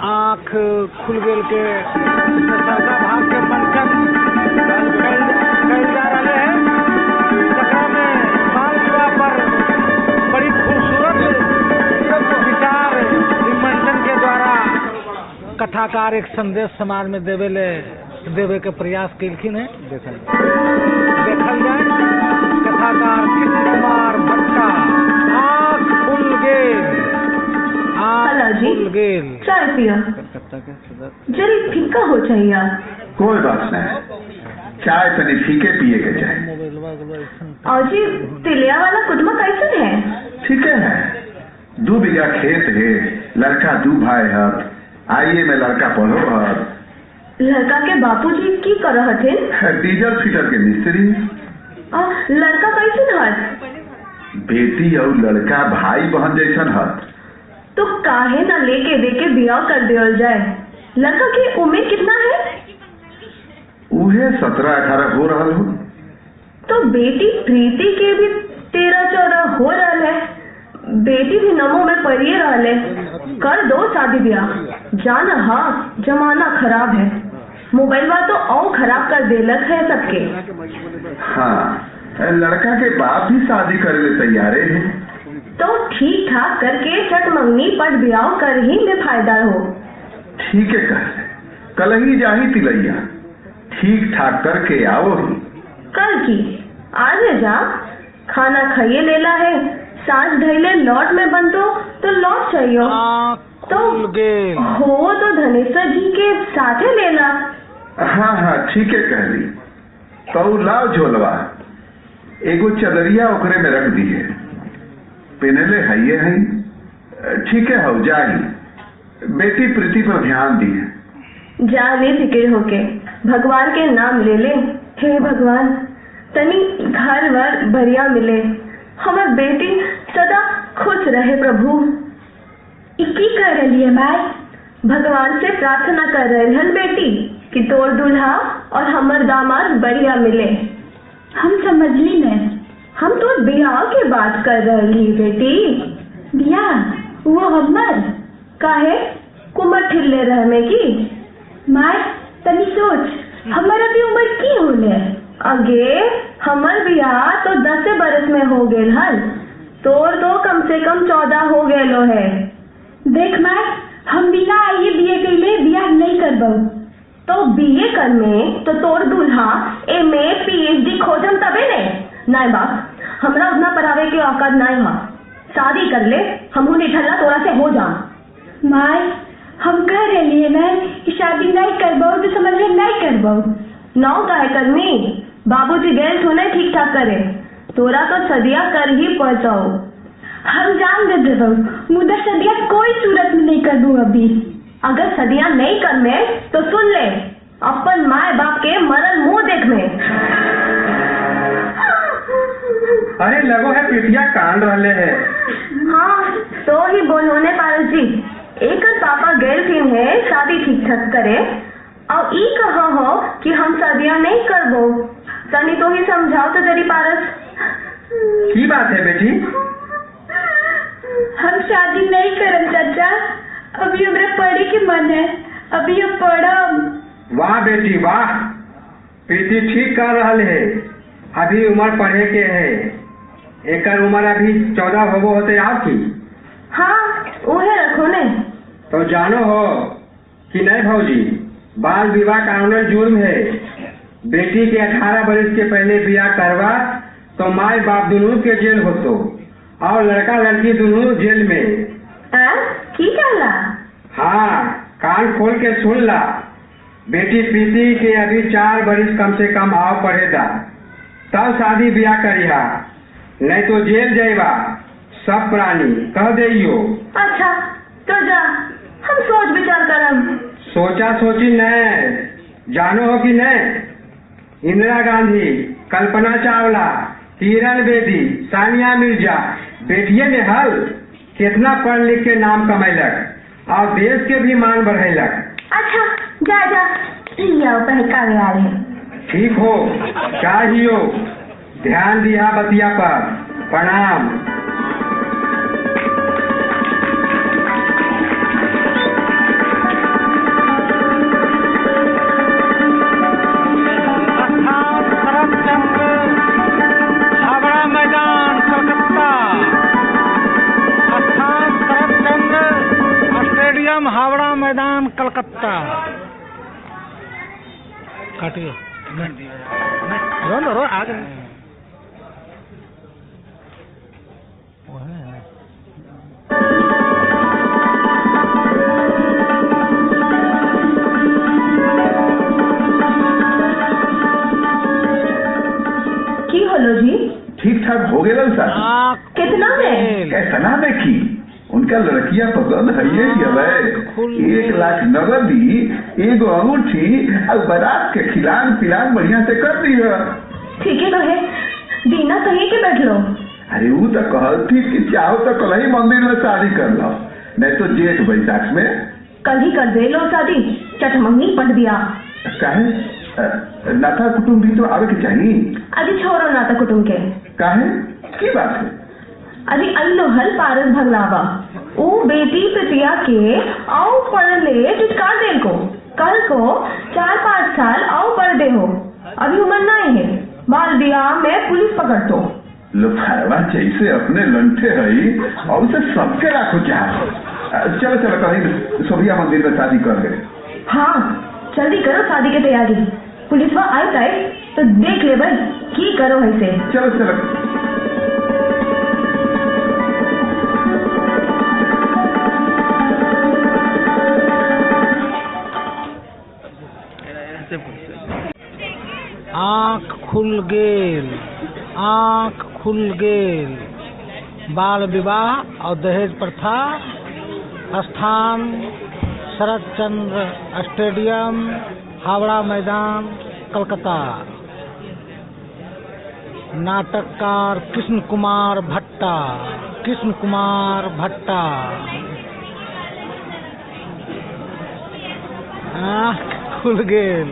आँख खुल गेल के सरका भाग के मंचन कल जा रहे हैं। जगह में बाल विवाह पर बड़ी खूबसूरत विचार मंचन के द्वारा कथाकार एक संदेश समाज में देवे के प्रयास किलखिन है। देखल जाए कथाकार कृष्ण कुमार भट्टा आँख खुल गेल चाय पिया जरी फीका हो चाहिए। कोई बात नहीं, चाय तनी फीके पिए के चाहे। और जी तिलिया वाला कुटुम्ब कैसे है? ठीक है, 2 बीघा खेत है, लड़का 2 भाई है, आइए में लड़का पढ़ो है। लड़का के बापूजी की कर रहे थे? डीजल फिटर के मिस्त्री। लड़का कैसे है? बेटी और लड़का भाई बहन जैसन है। तो काहे ना लेके देके ब्याह कर दिया जाए। लड़का की उम्र कितना है? उहे 17-18 हो रहा हो। तो बेटी प्रीति के भी 13-14 हो रहा है। बेटी भी नमो में पढ़िए रहा है। कर दो शादी ब्याह। जाना हाँ जमाना खराब है। मोबाइल तो और खराब कर देलक है सबके। हाँ, लड़का के बाप भी शादी करे ले तैयारे हैं। तो ठीक ठाक करके छठ मंगनी पट ब्याह कर ही में फायदा हो। ठीक है, कल ही जाही तिलैया, ठीक ठाक करके आओ ही। कल की आज जा खाना खाइए लेला है। सांझ ढैले लौट में बनतो तो लौट चाहिए तो हो तो धनेश्वर जी के साथे लेला। हाँ ठीक है कह ली। तो लाओ झोलवा, एगो चदरिया ओकरे में रख दी है, पेनले है। ठीक है, हो जाही। बेटी प्रीति पर ध्यान दी है। जाने फिक्र होके भगवान के नाम ले ले। हे भगवान तनी घर वर बढ़िया मिले, हमार बेटी सदा खुश रहे प्रभु। की कर रही है माई? भगवान से प्रार्थना कर रहे हन बेटी कि तोर दूल्हा और हमर दामाद बढ़िया मिले। हम समझ ली नहीं, हम तो ब्याह की बात कर रही बेटी। ब्याह वो हमर काहे कुमर ठिल्ले रहने की? माय तनी सोच हमर अभी उम्र की होले? अगे हमर ब्याह तो 10 बरस में हो गेल हल, तोर तो कम से कम 14 हो गेलो है। देख माय हम बिना आइए बीए कैले ब्याह नहीं करबो। तो बीए कर में तो तोर दूल्हा एमए पीएचडी खोजम तबे ने। नहीं बाप, हमरा उतना पढ़ावे के औकात नहीं है। शादी कर ले, हमहू निठल्ला तोरा से हो जा। माय हम कह रहे ना कि शादी नहीं करबो तो समझ ले नहीं करबो। नौ काहे करनी? बाबूजी गए सुने ठीक ठाक करे, तोरा तो सदिया कर ही पहुंचाओ। हम जान दे देबो, मुदा सदिया कोई सूरत में नहीं करबू अभी। अगर सदिया नहीं कर में तो सुन ले, अपन माए बाप के मरल मुंह देख में। अरे लगो है पिटिया कान रहले है। हाँ तो ही बोलोने पारस जी, एक पापा गैर फिन है शादी ठीक ठाक करे और ई कहा हो कि हम शादियां नहीं करबो। तनी तो ही समझाओ तो जरी पारस। की बात है बेटी? हम शादी नहीं करम चाचा, अभी हमरा पढ़े के मन है, अभी हम पढ़म। वाह बेटी वाह, प्रीति ठीक कर रहल है। अभी उम्र पढ़े के है, एकर उम्र अभी 14 होबो होते आपकी। हाँ उहे रखो ने। तो जानो हो कि नहीं भौजी, बाल विवाह कानूनन जुर्म है। बेटी के 18 वर्ष के पहले ब्याह करवा तो माए बाप दोनों के जेल होतो और लड़का लड़की दोनों जेल में। की कहला? हाँ कान खोल के सुन ला। बेटी प्रीति के अभी 4 वर्ष कम से कम आओ पढ़ेगा, तब शादी ब्याह करिहा, नहीं तो जेल जाएगा। सब प्राणी कह दियो। अच्छा तो जा, हम सोच विचार करम। सोचा सोची नहीं, जानो हो कि नहीं? इंदिरा गांधी, कल्पना चावला, किरण बेदी, सानिया मिर्जा बेटिये ने हल कितना पढ़ लिख के नाम कमैलक और देश के भी मान बढ़ेलक। अच्छा जा जा पहकावे वाले। ठीक हो, चाहिए ध्यान दिया बतिया पर। प्रणाम। मैदान कलकत्ता। काटिए रो आगे की होलो जी? ठीक ठाक हो गया शादी। कितना में? कैसा में की उनका लड़कियां पसंद है ये कि हमें 1 लाख नगद दी, एगो अंगूठी और बारात के खिलान पिलान बढ़िया से कर दी है। ठीक है कहे दीना सही के बैठ लो। अरे वो तो कहती कि चाहो तो कल ही मंदिर में शादी कर लो, नहीं तो जेठ बैसाख में। कल ही कर दे लो शादी, चटमंगनी पट दिया। काहे नाता कुटुम्ब भी तो आवे के चाहिए। अजी छोड़ो नाता कुटुम्ब के। काहे की बात है? अजी अल्लो हल पारस भगलावा ओ बेटी पितिया के आओ पढ़ ले टिटकार दे को कल को 4-5 साल आओ पढ़ दे हो, अभी उम्र नहीं है, बाल बियाह में पुलिस पकड़ तो लुफारवा जैसे अपने लंठे रही और उसे सबके राखो चाह। चलो चलो कहीं सोभिया मंदिर में शादी कर गए। हाँ जल्दी करो शादी की तैयारी, पुलिस वहाँ आए जाए तो देख ले भाई की करो ऐसे। चलो चलो आँख खुल गेल, आँख खुल गेल। बाल विवाह और दहेज प्रथा स्थान शरद चंद्र स्टेडियम, हावड़ा मैदान, कलकत्ता। नाटककार कृष्ण कुमार भट्टा, कृष्ण कुमार भट्टा। आँख खुल गेल।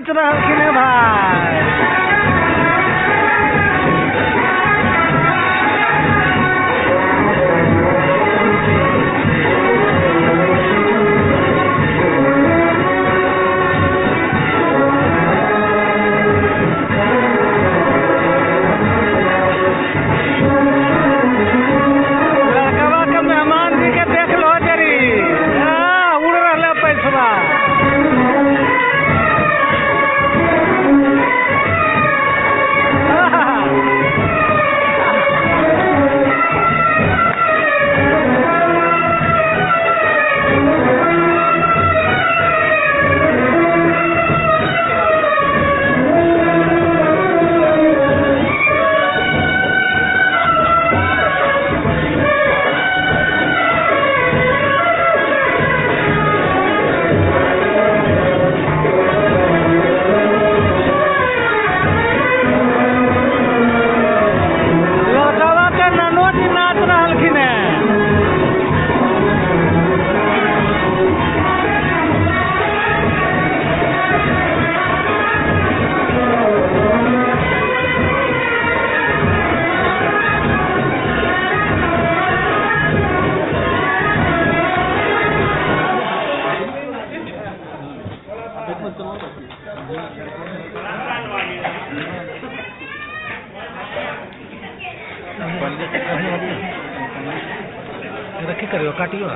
नाच रहलखिन है भाई। लड़कवा के मेहमान जी के देख लो जरी, उड़ रहले पैसवा। लड़कवा के ननोद जी नाच रहलखिन है। रखी करियो काटियो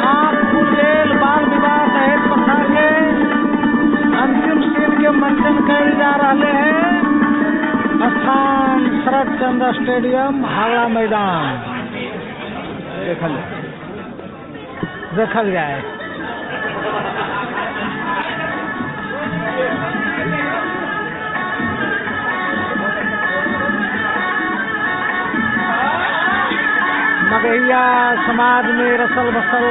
आप कुचेल बाल विवाह दहेज प्रथा के अंतिम सीन के मंचन कल जा रहे हैं। स्थान शरद चंद्र स्टेडियम हावड़ा मैदान। देखल जाए। मगहिया समाज में रसल बसल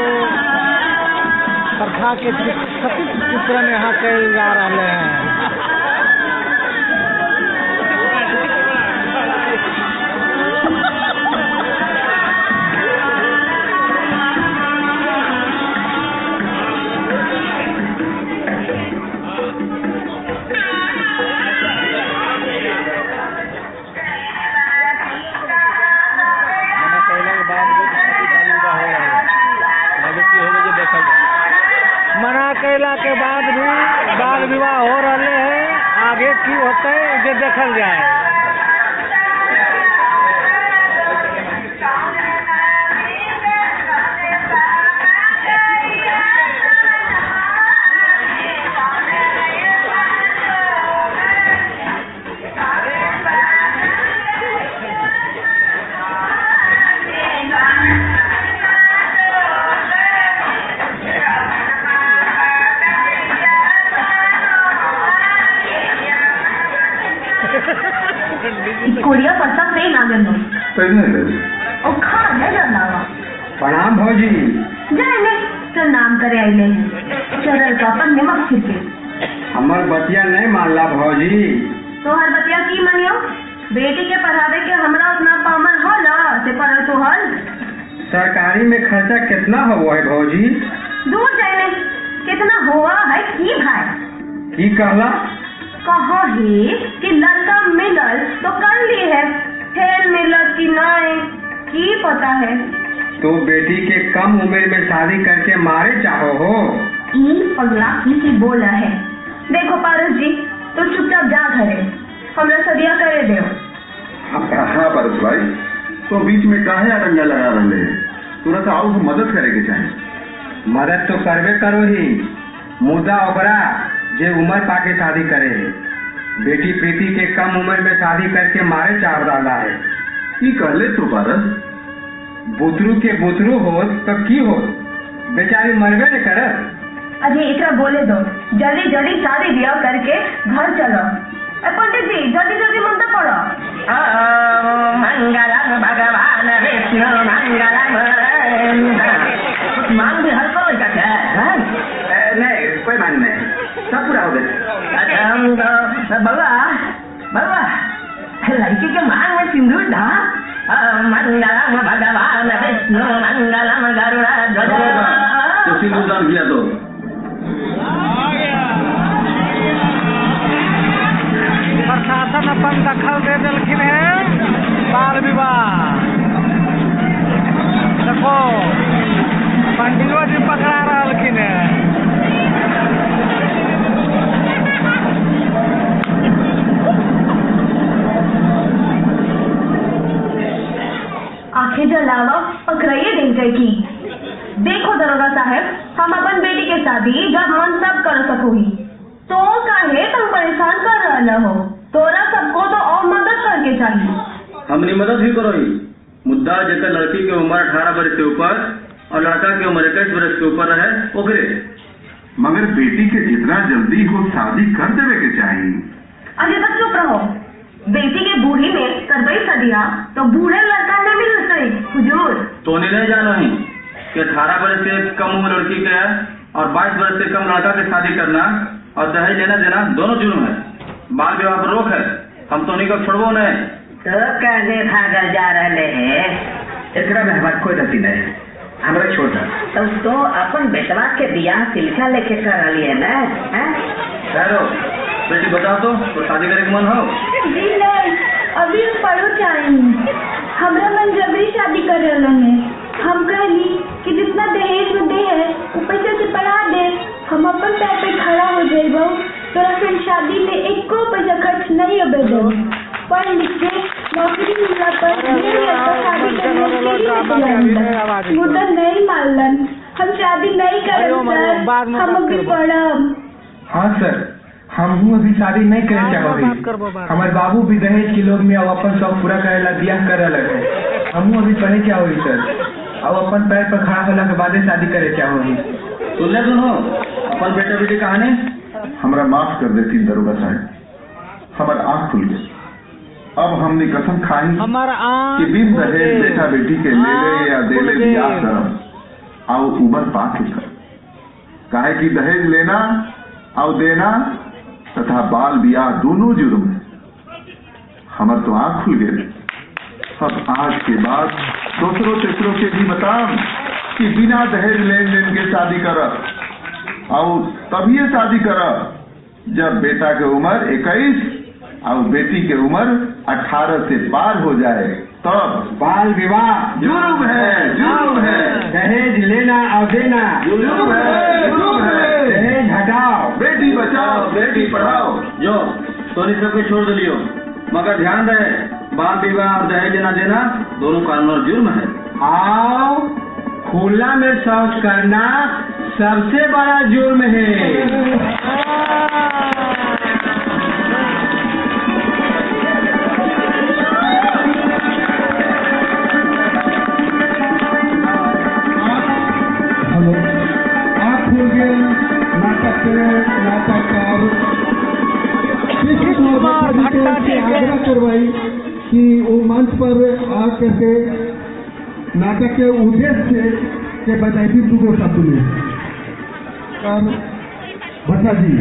प्रथा के सचित्र चित्रण यहाँ कल जा रहे हैं। मना कैला के बाद भी बाल विवाह हो रहे हैं। आगे की होता है जो देखल जाए। कोरिया पत्ता से नागन हो ओ खा है जनावा। प्रणाम भौजी। जाए ने तो नाम करे आइले हैं चरल का पर नमक छिड़के। हमर बतिया नहीं मानला भौजी। तो हर बतिया की मनियो बेटी के पढ़ावे के हमरा उतना पामर होला से पढ़ तो हल। सरकारी में खर्चा कितना हुआ है भौजी? दूर जाए कितना हुआ है की भाई की कहला? कहो ही कि लड़का मिलल तो कर ली है, फेल मिलल कि नहीं की पता है। तो बेटी के कम उम्र में शादी करके मारे चाहो हो? ई पगला किसी बोला है। देखो पारस जी तो चुपचाप जा घरे, हमरा सदिया करे दो। हाँ पारस भाई, तो बीच में काहे अटंगा लगा रहे हैं? थोड़ा सा और मदद करे के चाहे। मदद तो करबे करो ही, मुद्दा ओकरा जे उम्र पाके शादी करे है। बेटी प्रीति के कम उम्र में शादी करके मारे चाह डाला है। की कहले तो पारस? बुतरू के बुतरू हो तो की हो, बेचारी मरबे न करत। अजय इतना बोले दो, जल्दी जल्दी शादी ब्याह करके घर चलो। पंडित जी जल्दी जल्दी मंत्र पढ़ो। मंगलम भगवान विष्णु मंगलम। मांग भी हल करो क्या? नहीं कोई मांग नहीं, सब पूरा हो गया। बाबा बाबा लड़की के मांग में सिंदूर था। मंगलम भगवान विष्णु मंगलम गरुड़ा ध्वज। तो सिंदूर दान किया तो एकदम दखल दे दिलखिन है बाल विवाह। देखो पंडितो जी पकड़ा रहलखिन है। आंखें जलावा पकड़ाइए देंगे की। देखो दरोगा साहब, हम अपन बेटी के शादी जब मन सब कर सकोही तो काहे तुम परेशान कर रहा हो। तोरा सबको तो और मदद करके चाहिए। हमने मदद ही करो ही। मुद्दा जेकर लड़की की उम्र 18 वर्ष से ऊपर और लड़का की उम्र 21 वर्ष के ऊपर है ओकरे। मगर बेटी के जितना जल्दी हो शादी कर देवे के चाहिए। अरे बस चुप रहो। बेटी के बूढ़ी में करबई सदिया तो बूढ़े लड़का न मिल सही हुजूर। तो नहीं जानो ही कि 18 वर्ष से कम उम्र लड़की के है और 22 वर्ष से कम लड़का की शादी करना और दहेज लेना देना दोनों जुर्म है। बाल विवाह पर रोक है। हम तो नहीं को छोड़बो नहीं। तो कहने भागल जा रहे हैं। एकरा में हमार कोई गलती नहीं है। हमरा छोड़ दो। तो अपन बेटवा के बियाह तिलका लेके कर लिए ना। ठहरो बेटी बताओ तो शादी करे के मन हो? जी नहीं, अभी पढ़ो चाहिए। हमरा मन जबरी शादी कर रहे हैं। हम कहली कि जितना दहेज में दे है वो पैसे से पढ़ा दे, हम अपन पैर पे खड़ा हो जाएगा। तो फिर शादी में एक को पैसा खर्च नहीं होबे दो। पढ़ लिख के नौकरी मिला पर शादी करने वो तो नहीं मानलन। हम शादी नहीं करें सर, हम अभी पढ़ब। हाँ सर, हम अभी शादी नहीं करे चाहो। हमारे बाबू भी दहेज के लोग में अब अपन शौक पूरा करे ला बियाह करे लगे। हम अभी पढ़े क्या हुई सर, अब अपन पैर पर खड़ा होला के बाद शादी करे क्या हुई। सुन ले सुनो अपन बेटा बेटी कहानी। हमरा माफ कर देती दरोगा साहब, हमार आँख खुल गई। अब हमने कसम खाई कि बिन दहेज बेटा बेटी के लेले या देले बियाह करब आओ उम्र पा के कर। काहे कि दहेज लेना और देना तथा बाल बियाह दोनों जुर्म है। हमार तो आँख खुल गए। अब आज के बाद दूसरों तीसरों के भी बताओ कि बिना दहेज लेन देन के शादी कर और तभी शादी कर जब बेटा के उम्र 21 और बेटी के उम्र 18 से पार हो जाए। तब बाल विवाह जुर्म है, जुर्म है। दहेज लेना और देना जुर्म है, जुर्म है। दहेज हटाओ, बेटी बचाओ, बेटी पढ़ाओ। जो सोनी सबके छोड़ दिलियो, मगर ध्यान रहे बाल विवाह और दहेज लेना देना दोनों कानून और जुर्म है। आओ खुला में शौच करना सबसे बड़ा जुर्म है। आग्रह करवाई कि वो मंच पर आकर के नाटक के उद्देश्य के बताई दूगो शब्द में। भट्टा जी